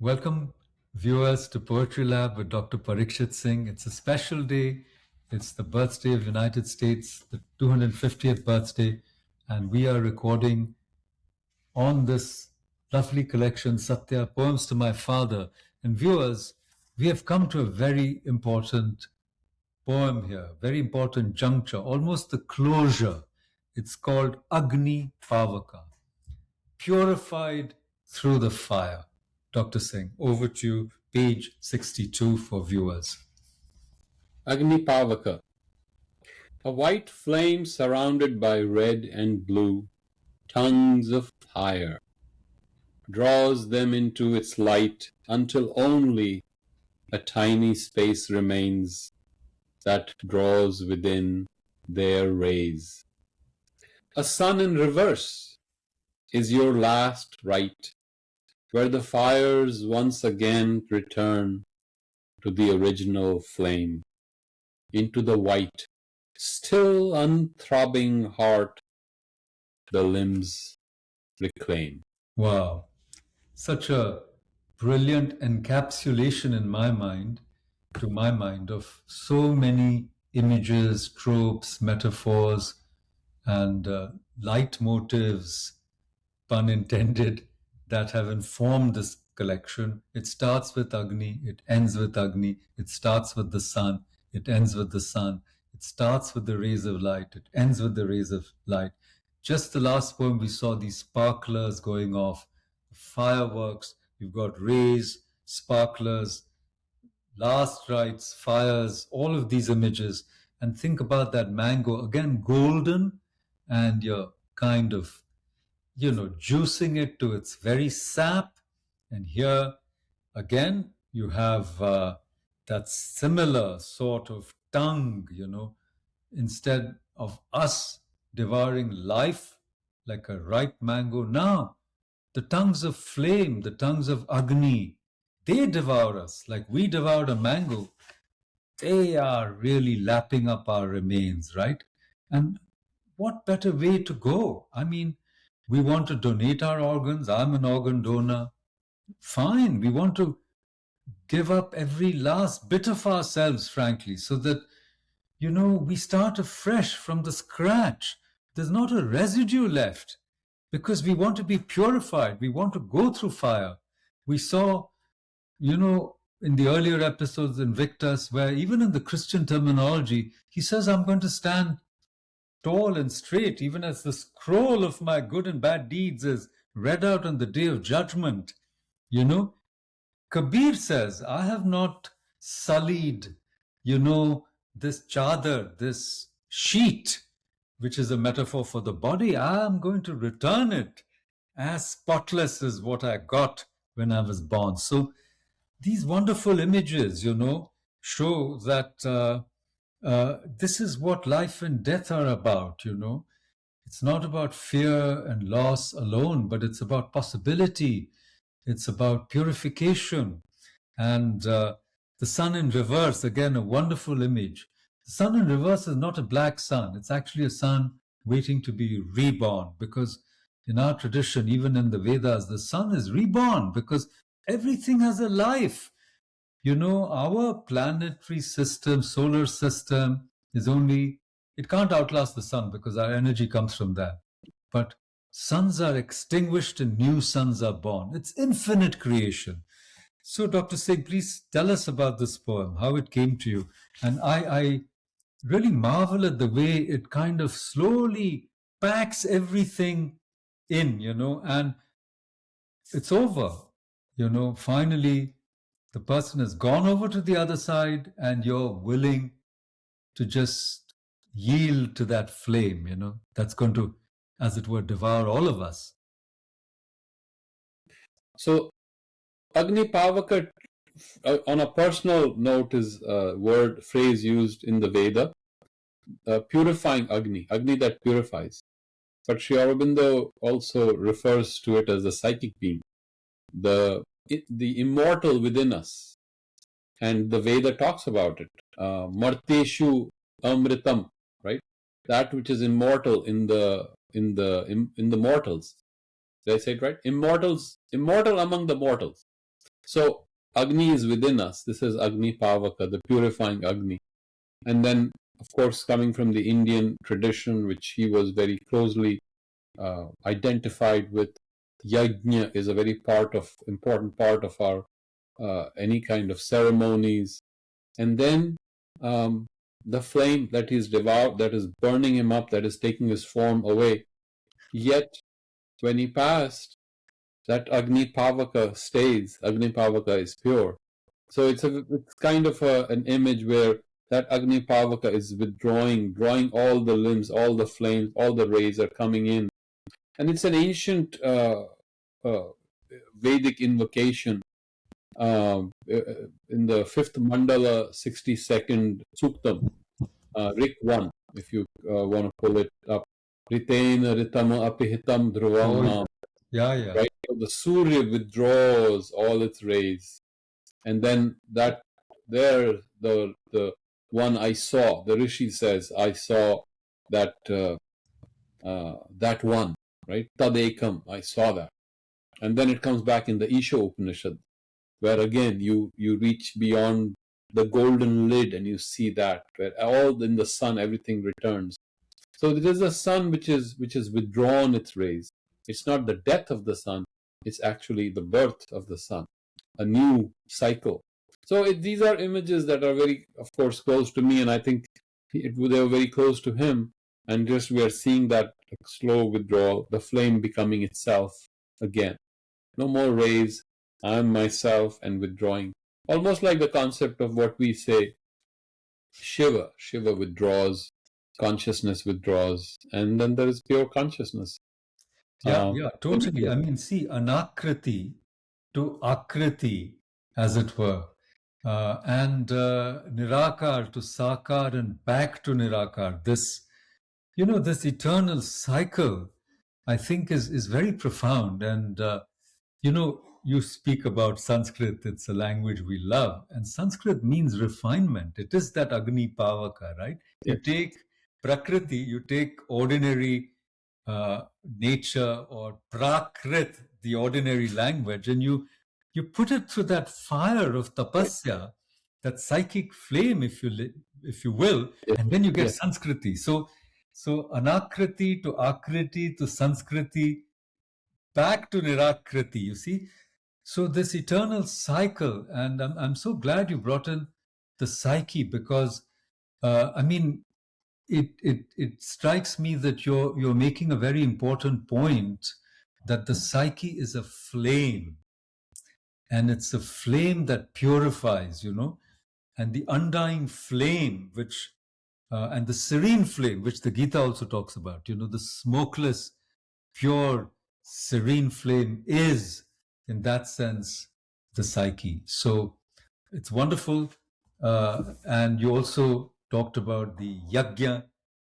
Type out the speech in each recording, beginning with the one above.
Welcome, viewers, to Poetry Lab with Dr. Pariksith Singh. It's a special day. It's the birthday of United States, the 250th birthday, and we are recording on this lovely collection, Satya Poems to My Father. And viewers, we have come to a very important poem here, very important juncture, almost the closure. It's called Agni Pavaka, purified through the fire. Dr. Singh, over to you, page 62 for viewers. Agni Pavaka. A white flame surrounded by red and blue tongues of fire draws them into its light until only a tiny space remains that draws within their rays. A sun in reverse is your last rite, where the fires once again return to the original flame, into the white, still unthrobbing heart the limbs reclaim. Wow. Such a brilliant encapsulation in my mind, to my mind, of so many images, tropes, metaphors, and leitmotifs, pun intended, that have informed this collection. It starts with Agni, it ends with Agni, it starts with the sun, it ends with the sun, it starts with the rays of light, it ends with the rays of light. Just the last poem, we saw these sparklers going off, fireworks, you've got rays, sparklers, last rites, fires, all of these images. And think about that mango, again, golden, and you're kind of, juicing it to its very sap. And here, again, you have that similar sort of tongue, instead of us devouring life like a ripe mango. Now, the tongues of flame, the tongues of Agni, they devour us like we devoured a mango. They are really lapping up our remains, right? And what better way to go? I mean, we want to donate our organs. I'm an organ donor. Fine. We want to give up every last bit of ourselves, frankly, so that, we start afresh from the scratch. There's not a residue left because we want to be purified. We want to go through fire. We saw, in the earlier episodes Invictus, where even in the Christian terminology, he says, I'm going to stand tall and straight, even as the scroll of my good and bad deeds is read out on the day of judgment. Kabir says, I have not sullied, this chadar, this sheet, which is a metaphor for the body. I am going to return it as spotless as what I got when I was born. So these wonderful images, show that this is what life and death are about, It's not about fear and loss alone, but it's about possibility. It's about purification. And the sun in reverse, again, a wonderful image. The sun in reverse is not a black sun. It's actually a sun waiting to be reborn, because in our tradition, even in the Vedas, the sun is reborn because everything has a life. Our planetary system, solar system, it can't outlast the sun because our energy comes from that. But suns are extinguished and new suns are born. It's infinite creation. So, Dr. Singh, please tell us about this poem, how it came to you. And I really marvel at the way it kind of slowly packs everything in, and it's over. Finally, the person has gone over to the other side and you're willing to just yield to that flame, that's going to, as it were, devour all of us. So, Agni Pavaka, on a personal note, is a phrase used in the Veda, purifying Agni, Agni that purifies. But Sri Aurobindo also refers to it as the psychic being, the immortal within us. And the Veda talks about it. Marteshu amritam, right? That which is immortal in the mortals. Did I say it right? Immortal among the mortals. So Agni is within us. This is Agni Pavaka, the purifying Agni. And then, of course, coming from the Indian tradition, which he was very closely identified with, yajna is a very important part of our any kind of ceremonies. And then the flame that is devoured, that is burning him up, that is taking his form away. Yet, when he passed, that Agni Pavaka stays. Agni Pavaka is pure. So it's kind of an image where that Agni Pavaka is withdrawing, drawing all the limbs, all the flames, all the rays are coming in. And it's an ancient Vedic invocation in the fifth mandala, 62nd suktam, Rik 1, if you want to pull it up. Ritena ritama apihitam dhruvam. Yeah. Right? So the Surya withdraws all its rays. And then the one I saw, the Rishi says, I saw that that one, right? Tadekam, I saw that. And then it comes back in the Isha Upanishad, where again you reach beyond the golden lid and you see that, where all in the sun everything returns. So it is the sun which is withdrawn its rays. It's not the death of the sun, it's actually the birth of the sun, a new cycle. So these are images that are very, of course, close to me, and I think they were very close to him. And just we are seeing that slow withdrawal, the flame becoming itself again. No more rays, I am myself, and withdrawing. Almost like the concept of what we say, Shiva. Shiva withdraws, consciousness withdraws, and then there is pure consciousness. Yeah, totally. I mean, see, anakriti to akriti, as it were, and nirakar to sakar and back to nirakar. This, this eternal cycle, I think is very profound. And, you speak about Sanskrit, it's a language we love. And Sanskrit means refinement. It is that Agni Pavaka, right? Yes. You take Prakriti, you take ordinary nature or Prakrit, the ordinary language, and you put it through that fire of tapasya, that psychic flame, if you will, Yes. and then you get Yes. Sanskriti. So anakriti to akriti to Sanskriti, back to nirakriti, you see. So this eternal cycle, and I'm so glad you brought in the psyche, because I mean, it strikes me that you're making a very important point, that the psyche is a flame, and it's a flame that purifies, and the undying flame, which and the serene flame, which the Gita also talks about, the smokeless, pure, serene flame is, in that sense, the psyche. So it's wonderful. And you also talked about the yajna.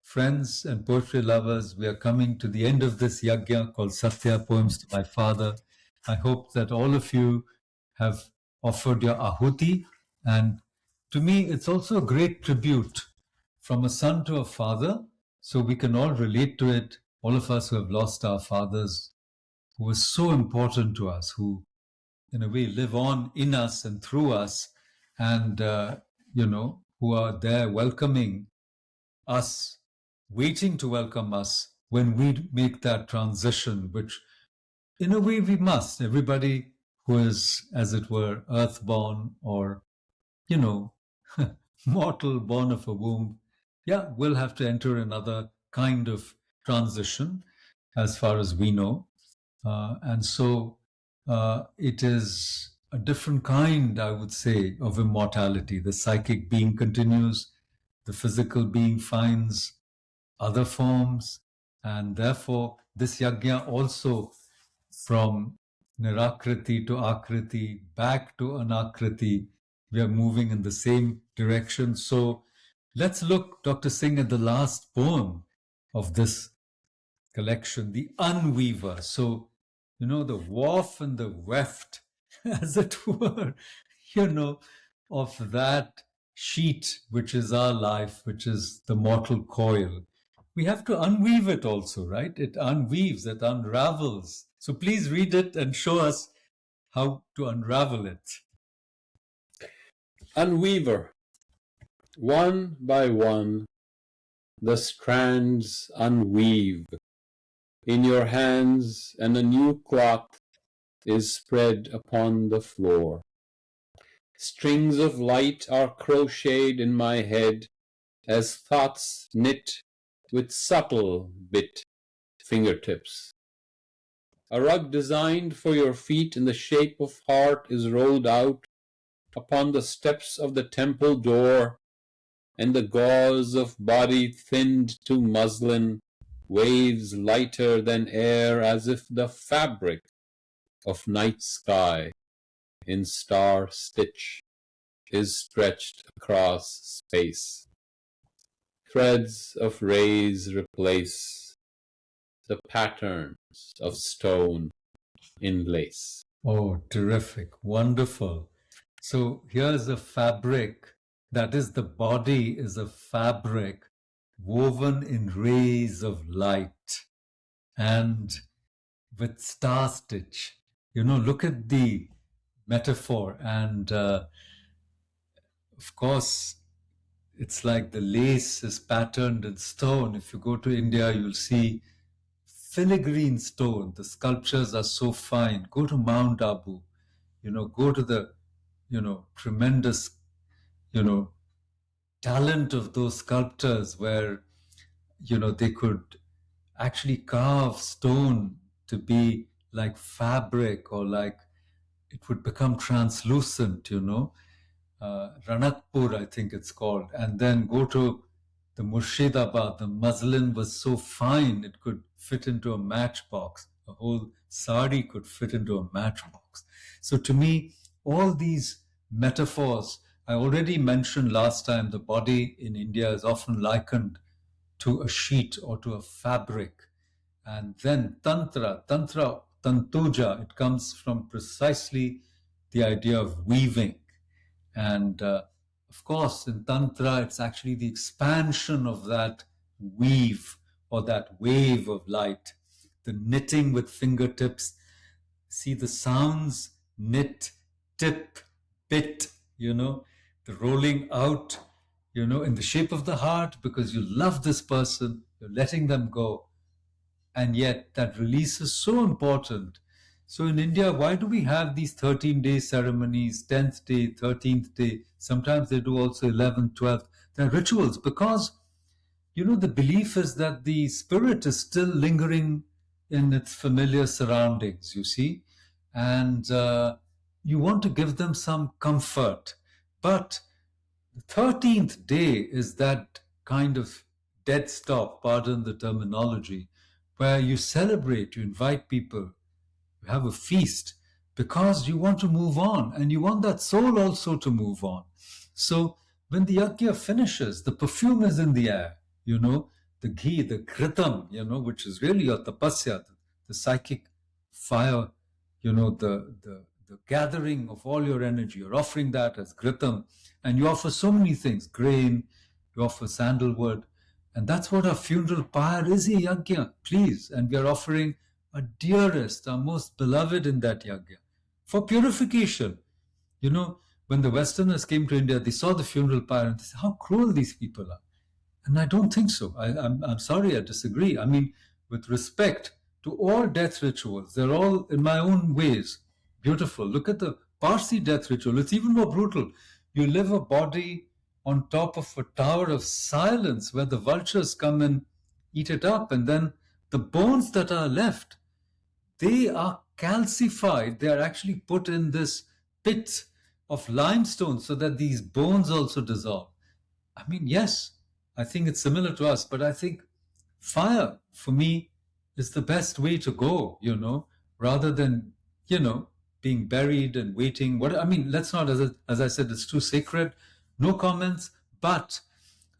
Friends and poetry lovers, we are coming to the end of this yajna called Satya Poems to My Father. I hope that all of you have offered your ahuti. And to me, it's also a great tribute from a son to a father. So we can all relate to it. All of us who have lost our fathers, who were so important to us, who in a way live on in us and through us, and who are there welcoming us, waiting to welcome us when we make that transition, which in a way we must. Everybody who is, as it were, earthborn or mortal, born of a womb, will have to enter another kind of transition, as far as we know. And so it is a different kind, I would say, of immortality. The psychic being continues, the physical being finds other forms, and therefore this yajna also, from nirakriti to akriti, back to anakriti, we are moving in the same direction. So let's look, Dr. Singh, at the last poem of this collection, The Unweaver. So, the warp and the weft, as it were, of that sheet, which is our life, which is the mortal coil. We have to unweave it also, right? It unweaves, it unravels. So please read it and show us how to unravel it. Unweaver, one by one, the strands unweave in your hands, and a new cloth is spread upon the floor. Strings of light are crocheted in my head as thoughts knit with subtle bit fingertips. A rug designed for your feet in the shape of heart is rolled out upon the steps of the temple door, and the gauze of body thinned to muslin waves lighter than air, as if the fabric of night sky in star stitch is stretched across space. Threads of rays replace the patterns of stone in lace. Oh, terrific. Wonderful. So here's a fabric, that is, the body is a fabric woven in rays of light and with star stitch. Look at the metaphor. And of course, it's like the lace is patterned in stone. If you go to India, you'll see filigree stone. The sculptures are so fine. Go to Mount Abu, go to the, tremendous, talent of those sculptors where, they could actually carve stone to be like fabric, or like it would become translucent, Ranakpur, I think it's called. And then go to the Murshidabad, the muslin was so fine it could fit into a matchbox. A whole sari could fit into a matchbox. So to me, all these metaphors, I already mentioned last time, the body in India is often likened to a sheet or to a fabric. And then tantra, tantuja, it comes from precisely the idea of weaving. And of course, in Tantra, it's actually the expansion of that weave or that wave of light, the knitting with fingertips. See the sounds, knit, tip, bit, the rolling out, in the shape of the heart because you love this person, you're letting them go. And yet that release is so important. So in India, why do we have these 13-day ceremonies, 10th day, 13th day? Sometimes they do also 11th, 12th. They're rituals because, the belief is that the spirit is still lingering in its familiar surroundings, you see. And you want to give them some comfort. But the 13th day is that kind of dead stop, pardon the terminology, where you celebrate, you invite people, you have a feast because you want to move on and you want that soul also to move on. So when the yajna finishes, the perfume is in the air, the ghee, the kritam, which is really your tapasya, the psychic fire, the gathering of all your energy. You're offering that as gritam, and you offer so many things, grain, you offer sandalwood, and that's what our funeral pyre is, a yajna, please. And we are offering our dearest, our most beloved in that yajna for purification. When the Westerners came to India, they saw the funeral pyre and they said, how cruel these people are. And I don't think so. I'm sorry, I disagree. I mean, with respect to all death rituals, they're all, in my own ways, beautiful. Look at the Parsi death ritual. It's even more brutal. You live a body on top of a tower of silence where the vultures come and eat it up. And then the bones that are left, they are calcified. They are actually put in this pit of limestone so that these bones also dissolve. I mean, yes, I think it's similar to us, but I think fire, for me, is the best way to go, rather than, being buried and waiting. Let's not, as I said, it's too sacred. No comments, but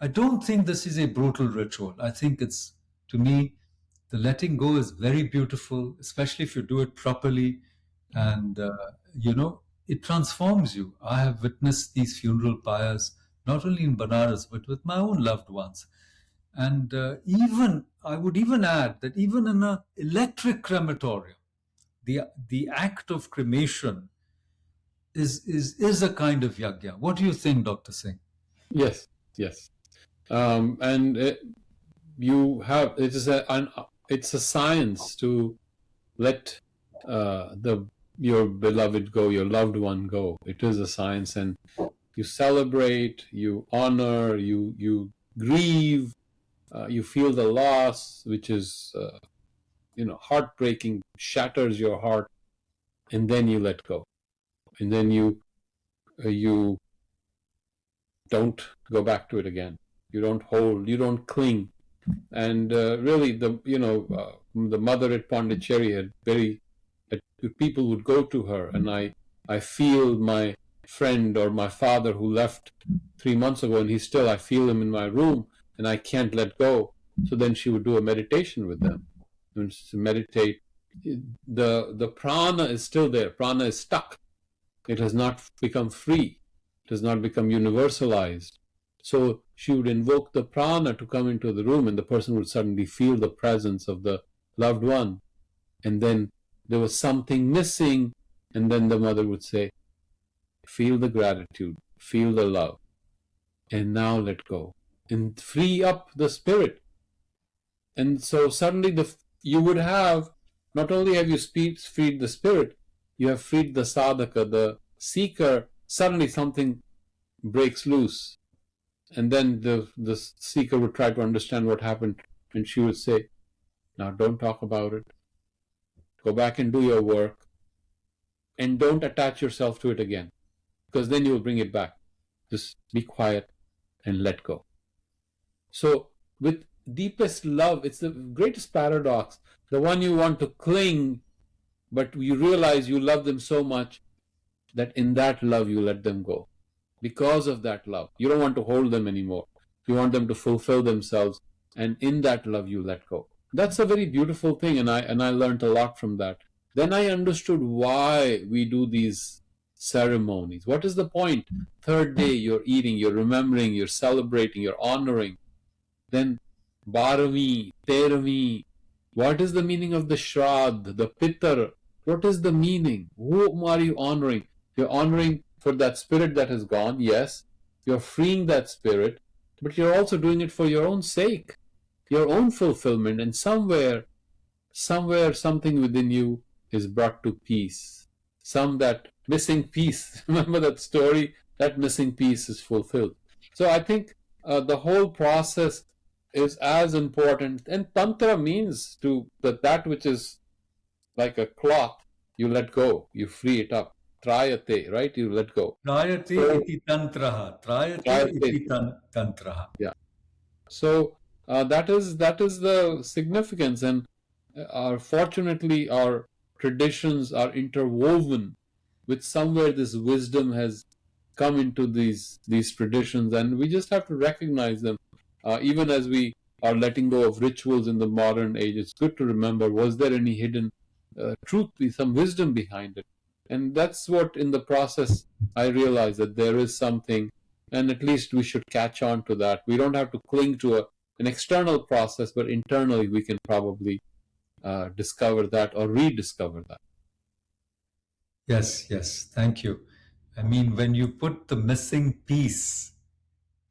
I don't think this is a brutal ritual. I think it's, to me, the letting go is very beautiful, especially if you do it properly. And, it transforms you. I have witnessed these funeral pyres, not only in Banaras, but with my own loved ones. And I would even add that even in an electric crematorium, the act of cremation is a kind of yajna. What do you think, Dr. Singh? Yes, yes. And it's a science to let your beloved go, your loved one go. It is a science, and you celebrate, you honor, you grieve, you feel the loss, which is heartbreaking, shatters your heart, and then you let go, and then you don't go back to it again. You don't hold, you don't cling, and really the mother at Pondicherry had people would go to her, and I feel my friend or my father who left 3 months ago, and I feel him in my room, and I can't let go. So then she would do a meditation with them, and to meditate. The prana is still there. Prana is stuck. It has not become free. It has not become universalized. So she would invoke the prana to come into the room, and the person would suddenly feel the presence of the loved one. And then there was something missing, and then the mother would say, feel the gratitude, feel the love, and now let go, and free up the spirit. And so suddenly you would have, not only have you freed the spirit, you have freed the sadhaka, the seeker. Suddenly something breaks loose, and then the seeker would try to understand what happened, and she would say, now don't talk about it, go back and do your work, and don't attach yourself to it again, because then you will bring it back. Just be quiet and let go. So with deepest love, it's the greatest paradox, the one you want to cling, but you realize you love them so much that in that love you let them go. Because of that love, you don't want to hold them anymore. You want them to fulfill themselves, and in that love you let go. That's a very beautiful thing, and I learned a lot from that. Then I understood why we do these ceremonies. What is the point? Third day, you're eating, you're remembering, you're celebrating, you're honoring. Then Bharavi, Teravi, what is the meaning of the Shraddh, the Pitar? What is the meaning? Whom are you honoring? You're honoring for that spirit that has gone, yes. You're freeing that spirit, but you're also doing it for your own sake, your own fulfillment, and somewhere something within you is brought to peace. That missing piece, remember that story? That missing piece is fulfilled. So I think the whole process is as important, and Tantra means that which is like a cloth, you let go, you free it up. Trayate, right? You let go. Trayate iti tantraha. Trayate iti tantraha. Yeah. So that is the significance, and fortunately our traditions are interwoven with somewhere this wisdom has come into these traditions, and we just have to recognize them. Even as we are letting go of rituals in the modern age, it's good to remember, was there any hidden truth, some wisdom behind it? And that's what in the process I realized, that there is something, and at least we should catch on to that. We don't have to cling to an external process, but internally we can probably discover that or rediscover that. Yes, thank you. I mean, when you put the missing piece,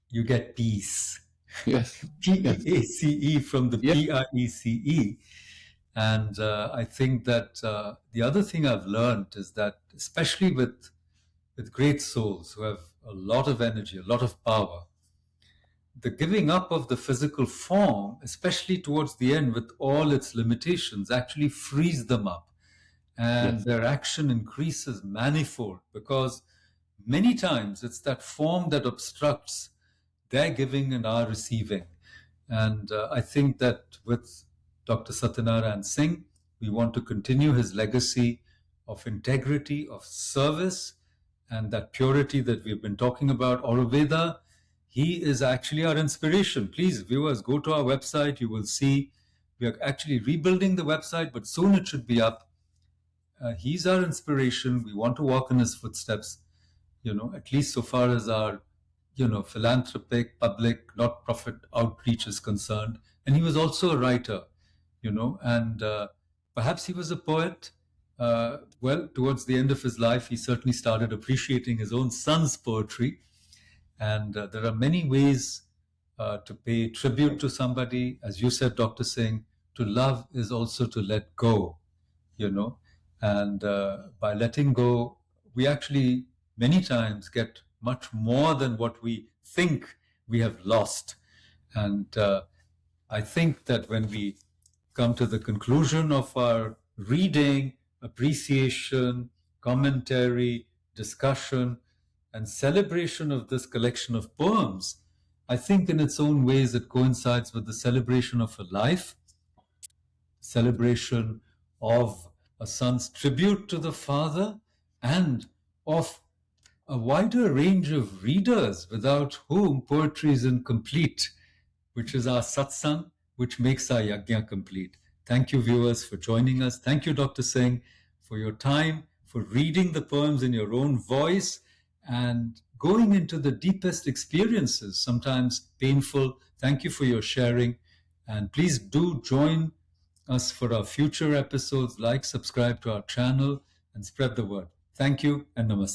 you get peace. Yes. P-A-C-E from the Yes. P-I-E-C-E. And I think that the other thing I've learned is that, especially with great souls who have a lot of energy, a lot of power, the giving up of the physical form, especially towards the end with all its limitations, actually frees them up. And Yes. their action increases manifold, because many times it's that form that obstructs their giving and our receiving. And I think that with Dr. Satyanarayana Singh, we want to continue his legacy of integrity, of service, and that purity that we've been talking about. Auroveda, he is actually our inspiration. Please, viewers, go to our website. You will see we are actually rebuilding the website, but soon it should be up. He's our inspiration. We want to walk in his footsteps, at least so far as our, philanthropic, public, not-profit outreach is concerned. And he was also a writer, and perhaps he was a poet. well, towards the end of his life, he certainly started appreciating his own son's poetry. And there are many ways to pay tribute to somebody. As you said, Dr. Singh, to love is also to let go, you know. And by letting go, we actually many times get much more than what we think we have lost. And I think that when we come to the conclusion of our reading, appreciation, commentary, discussion, and celebration of this collection of poems, I think in its own ways it coincides with the celebration of a life, celebration of a son's tribute to the father, and of a wider range of readers without whom poetry is incomplete, which is our satsang, which makes our yajna complete. Thank you, viewers, for joining us. Thank you, Dr. Singh, for your time, for reading the poems in your own voice and going into the deepest experiences, sometimes painful. Thank you for your sharing. And please do join us for our future episodes. Like, subscribe to our channel, and spread the word. Thank you, and namaste.